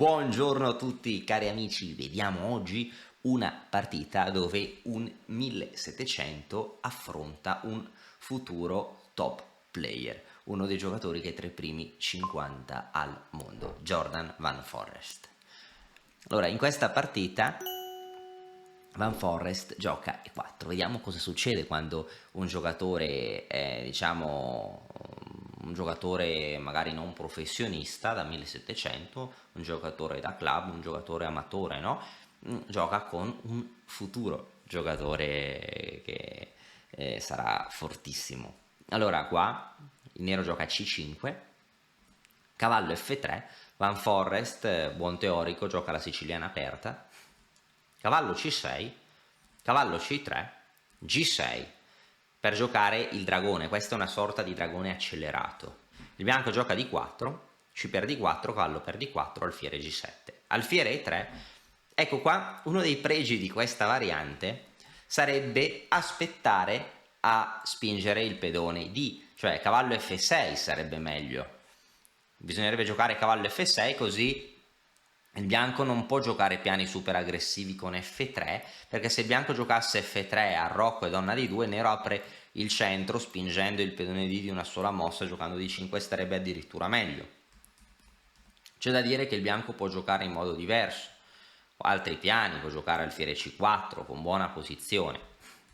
Buongiorno a tutti cari amici, vediamo oggi una partita dove un 1700 affronta un futuro top player, uno dei giocatori che è tra i primi 50 al mondo, Jordan Van Foreest. Allora, in questa partita Van Foreest gioca E4, vediamo cosa succede quando un giocatore è, un giocatore magari non professionista da 1700, un giocatore da club, un giocatore amatore, no? Gioca con un futuro giocatore che sarà fortissimo. Allora qua il nero gioca C5, cavallo F3, Van Foreest, buon teorico, gioca la siciliana aperta, cavallo C6, cavallo C3, G6 per giocare il dragone. Questa è una sorta di dragone accelerato. Il bianco gioca D4, C per D4, cavallo per D4, alfiere G7, alfiere E3. Ecco qua, uno dei pregi di questa variante sarebbe aspettare a spingere il pedone D, cioè cavallo F6 sarebbe meglio. Bisognerebbe giocare cavallo F6, così il bianco non può giocare piani super aggressivi con F3, perché se il bianco giocasse F3 a Rocco e donna D2, il nero apre il centro spingendo il pedone D di una sola mossa, giocando D5 starebbe addirittura meglio. C'è da dire che il bianco può giocare in modo diverso, altri piani, può giocare alfiere C4 con buona posizione,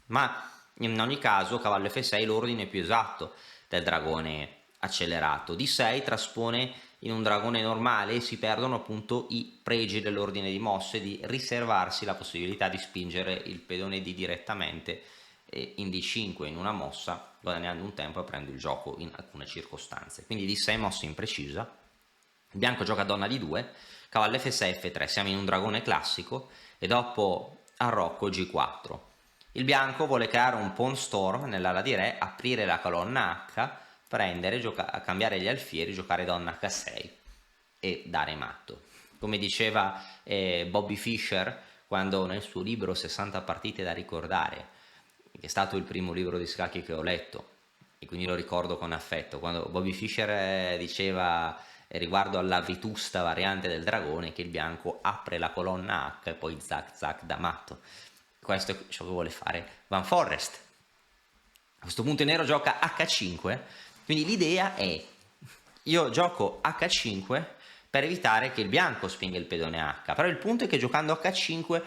ma in ogni caso cavallo F6 è l'ordine più esatto del dragone accelerato. D6 traspone in un dragone normale e si perdono appunto i pregi dell'ordine di mosse, di riservarsi la possibilità di spingere il pedone D direttamente in D5 in una mossa, guadagnando un tempo e aprendo il gioco in alcune circostanze. Quindi D6 mossa imprecisa, il bianco gioca donna D2, cavallo F6, F3, siamo in un dragone classico e dopo arrocco G4. Il bianco vuole creare un pawn storm nell'ala di re, aprire la colonna H, prendere, cambiare gli alfieri, giocare donna H6 e dare matto. Come diceva Bobby Fischer quando nel suo libro 60 partite da ricordare, che è stato il primo libro di scacchi che ho letto e quindi lo ricordo con affetto, quando Bobby Fischer diceva riguardo alla vetusta variante del dragone che il bianco apre la colonna H e poi zac zac da matto. Questo è ciò che vuole fare Van Foreest. A questo punto il nero gioca H5, quindi l'idea è io gioco H5 per evitare che il bianco spinga il pedone H, però il punto è che giocando H5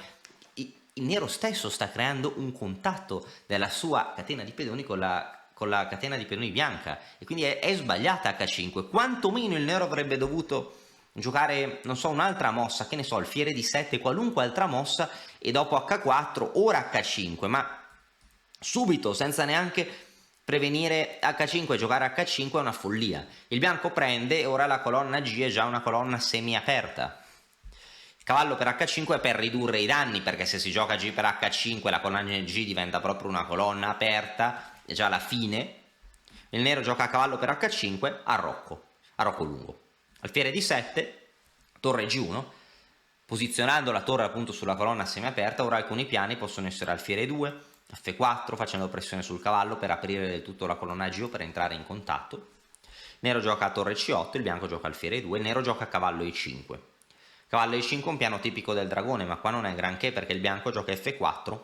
il nero stesso sta creando un contatto della sua catena di pedoni con la catena di pedoni bianca e quindi è sbagliata H5. Quantomeno il nero avrebbe dovuto giocare, non so, un'altra mossa, che ne so, alfiere D7, qualunque altra mossa e dopo H4, ora H5, ma subito, senza neanche prevenire H5 e giocare H5 è una follia. Il bianco prende e ora la colonna G è già una colonna semi aperta. Il cavallo per H5 è per ridurre i danni, perché se si gioca G per H5 la colonna G diventa proprio una colonna aperta, è già la fine. Il nero gioca a cavallo per H5 a rocco lungo. Alfiere D7, torre G1, posizionando la torre appunto sulla colonna semiaperta. Ora alcuni piani possono essere alfiere 2, F4, facendo pressione sul cavallo per aprire del tutto la colonna G o per entrare in contatto. Nero gioca a torre C8, il bianco gioca alfiere 2, il nero gioca a cavallo E5. Cavallo E5 è un piano tipico del dragone, ma qua non è granché perché il bianco gioca F4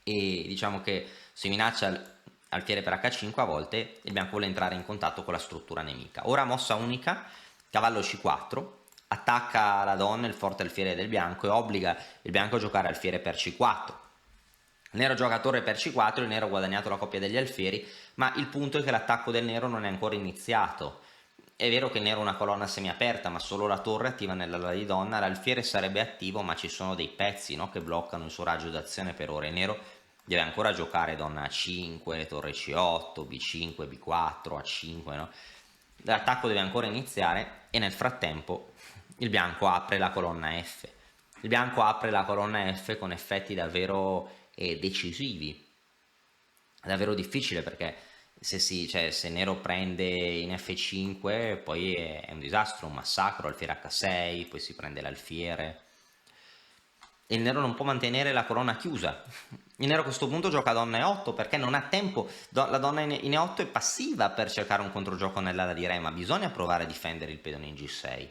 e diciamo che se minaccia alfiere per H5 a volte il bianco vuole entrare in contatto con la struttura nemica. Ora mossa unica, cavallo C4, attacca la donna il forte alfiere del bianco e obbliga il bianco a giocare alfiere per C4. Il nero gioca torre per C4, il nero ha guadagnato la coppia degli alfieri, ma il punto è che l'attacco del nero non è ancora iniziato. È vero che il nero è una colonna semiaperta, ma solo la torre è attiva nell'ala di donna, l'alfiere sarebbe attivo, ma ci sono dei pezzi, no, che bloccano il suo raggio d'azione per ora. Il nero deve ancora giocare donna A5, torre C8, B5, B4, A5, no? L'attacco deve ancora iniziare e nel frattempo il bianco apre la colonna F. Il bianco apre la colonna F con effetti davvero decisivi. È davvero difficile perché se nero prende in F5 poi è un disastro, un massacro, alfiere H6, poi si prende l'alfiere e il nero non può mantenere la colonna chiusa. Il nero a questo punto gioca donna E8 perché non ha tempo, la donna in E8 è passiva per cercare un controgioco nell'ala di re, ma bisogna provare a difendere il pedone in G6.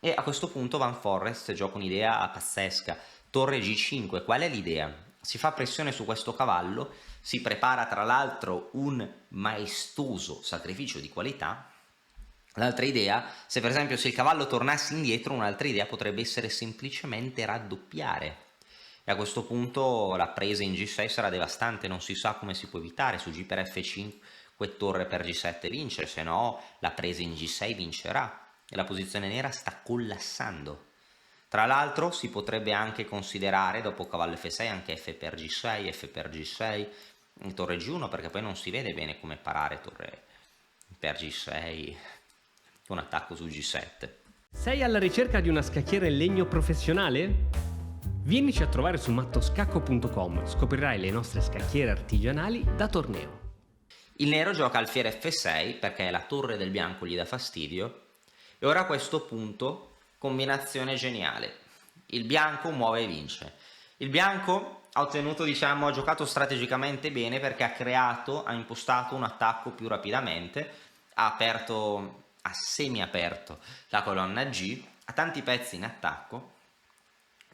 E a questo punto Van Forest gioca un'idea pazzesca, torre G5. Qual è l'idea? Si fa pressione su questo cavallo, si prepara tra l'altro un maestoso sacrificio di qualità. L'altra idea, se per esempio se il cavallo tornasse indietro, un'altra idea potrebbe essere semplicemente raddoppiare. E a questo punto la presa in G6 sarà devastante, non si sa come si può evitare. Su G per F5 torre per G7 vince, se no la presa in G6 vincerà e la posizione nera sta collassando. Tra l'altro si potrebbe anche considerare dopo cavallo F6 anche F per G6, F per G6, torre G1, perché poi non si vede bene come parare torre per G6 con attacco su G7. Sei alla ricerca di una scacchiera in legno professionale? Vienici a trovare su mattoscacco.com, scoprirai le nostre scacchiere artigianali da torneo. Il nero gioca alfiere F6 perché la torre del bianco gli dà fastidio e ora a questo punto combinazione geniale. Il bianco muove e vince. Il bianco ha ottenuto, ha giocato strategicamente bene perché ha impostato un attacco più rapidamente, ha semi aperto la colonna G, ha tanti pezzi in attacco,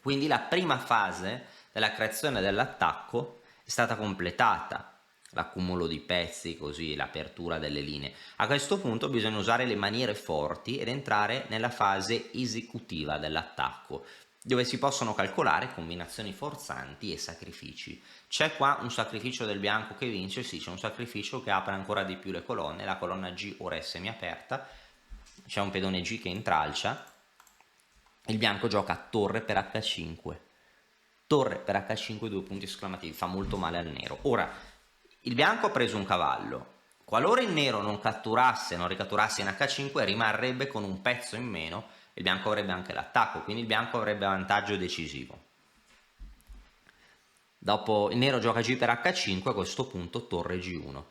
quindi la prima fase della creazione dell'attacco è stata completata, l'accumulo di pezzi, così l'apertura delle linee. A questo punto bisogna usare le maniere forti ed entrare nella fase esecutiva dell'attacco, dove si possono calcolare combinazioni forzanti e sacrifici. C'è qua un sacrificio del bianco che vince, sì, c'è un sacrificio che apre ancora di più le colonne, la colonna G ora è semiaperta, c'è un pedone G che intralcia, il bianco gioca torre per H5, torre per H5, 2 punti esclamativi, fa molto male al nero. Ora, il bianco ha preso un cavallo, qualora il nero non ricatturasse in H5 rimarrebbe con un pezzo in meno, il bianco avrebbe anche l'attacco, quindi il bianco avrebbe vantaggio decisivo. Dopo il nero gioca G per H5, a questo punto torre G1.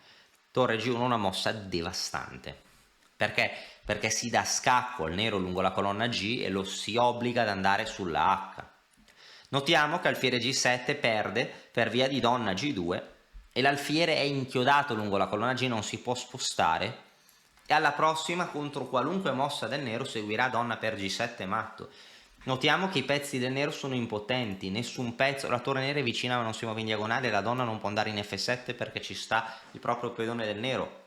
Torre G1 è una mossa devastante. Perché? Perché si dà scacco al nero lungo la colonna G e lo si obbliga ad andare sulla H. Notiamo che alfiere G7 perde per via di donna G2 e l'alfiere è inchiodato lungo la colonna G, non si può spostare e alla prossima contro qualunque mossa del nero seguirà donna per G7 matto. Notiamo che i pezzi del nero sono impotenti, nessun pezzo, la torre nera è vicina ma non si muove in diagonale, la donna non può andare in F7 perché ci sta il proprio pedone del nero.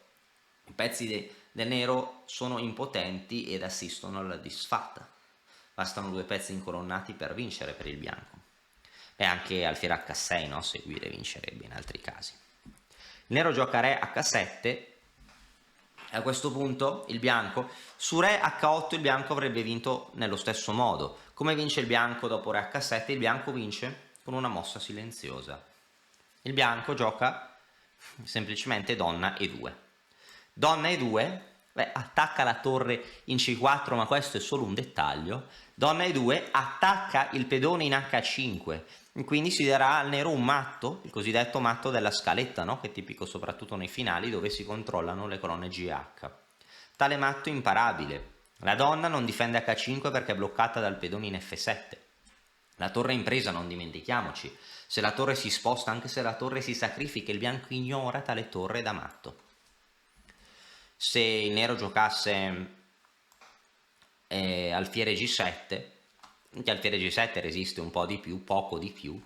I pezzi del nero sono impotenti ed assistono alla disfatta. Bastano 2 pezzi incolonnati per vincere per il bianco. E anche alfiere H6, no? Seguire vincerebbe in altri casi. Il nero gioca re H7 e a questo punto il bianco su re H8 il bianco avrebbe vinto nello stesso modo. Come vince il bianco dopo re H7? Il bianco vince con una mossa silenziosa. Il bianco gioca semplicemente donna E2. Donna E2, attacca la torre in C4, ma questo è solo un dettaglio. Donna E2 attacca il pedone in H5, quindi si darà al nero un matto, il cosiddetto matto della scaletta, no? Che è tipico soprattutto nei finali dove si controllano le colonne GH. Tale matto imparabile. La donna non difende H5 perché è bloccata dal pedone in F7. La torre in presa, non dimentichiamoci, se la torre si sposta, anche se la torre si sacrifica, il bianco ignora tale torre da matto. Se il nero giocasse alfiere G7, che alfiere G7 resiste un po' di più, poco di più,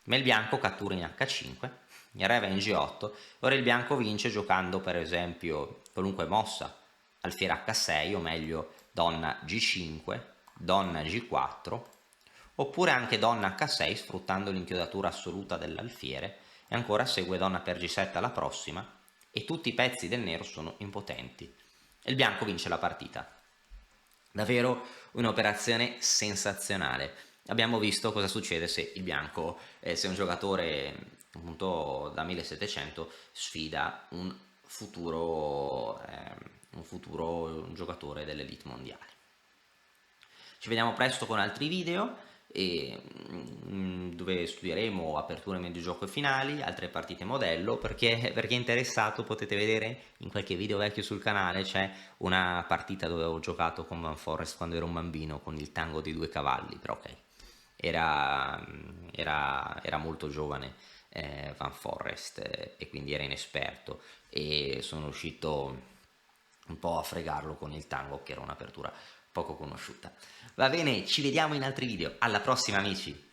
ma il bianco cattura in H5, il re va in G8, ora il bianco vince giocando per esempio qualunque mossa, alfiere H6 o meglio donna G5, donna G4, oppure anche donna H6 sfruttando l'inchiodatura assoluta dell'alfiere e ancora segue donna per G7 alla prossima e tutti i pezzi del nero sono impotenti e il bianco vince la partita. Davvero un'operazione sensazionale. Abbiamo visto cosa succede se il bianco, se un giocatore appunto da 1700 sfida un futuro giocatore dell'elite mondiale. Ci vediamo presto con altri video dove studieremo aperture, medio gioco e finali, altre partite modello. Per chi è interessato potete vedere in qualche video vecchio sul canale, c'è una partita dove ho giocato con Van Forest quando ero un bambino con il tango dei 2 cavalli, però ok, era molto giovane Van Forest e quindi era inesperto e sono riuscito un po' a fregarlo con il tango che era un'apertura poco conosciuta. Va bene, ci vediamo in altri video. Alla prossima, amici!